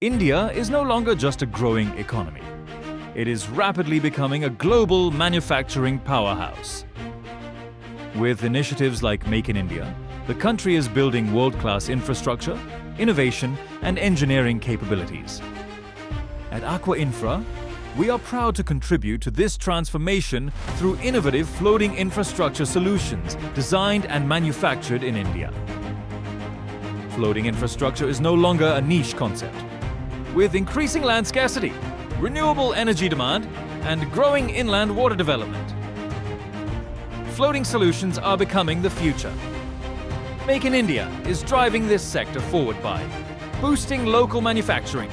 India is no longer just a growing economy. It is rapidly becoming a global manufacturing powerhouse. With initiatives like Make in India, the country is building world-class infrastructure, innovation and engineering capabilities. At Acqua Infra, we are proud to contribute to this transformation through innovative floating infrastructure solutions designed and manufactured in India. Floating infrastructure is no longer a niche concept. With increasing land scarcity, renewable energy demand, and growing inland water development, floating solutions are becoming the future. Make in India is driving this sector forward by boosting local manufacturing,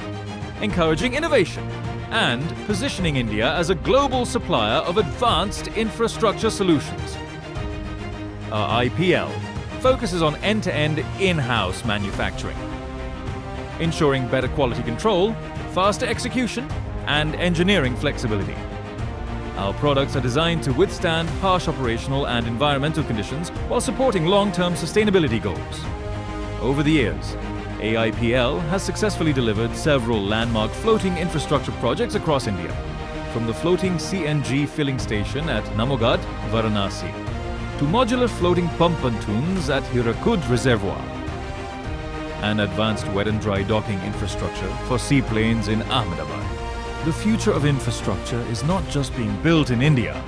encouraging innovation, and positioning India as a global supplier of advanced infrastructure solutions. Our IPL focuses on end-to-end in-house manufacturing, ensuring better quality control, faster execution, and engineering flexibility. Our products are designed to withstand harsh operational and environmental conditions while supporting long-term sustainability goals. Over the years, AIPL has successfully delivered several landmark floating infrastructure projects across India, from the floating CNG filling station at Namogad, Varanasi, to modular floating pump pontoons at Hirakud Reservoir, and advanced wet and dry docking infrastructure for seaplanes in Ahmedabad. The future of infrastructure is not just being built in India,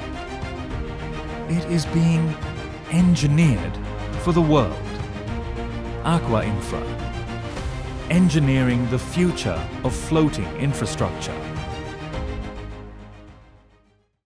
it is being engineered for the world. Acqua Infra, engineering the future of floating infrastructure.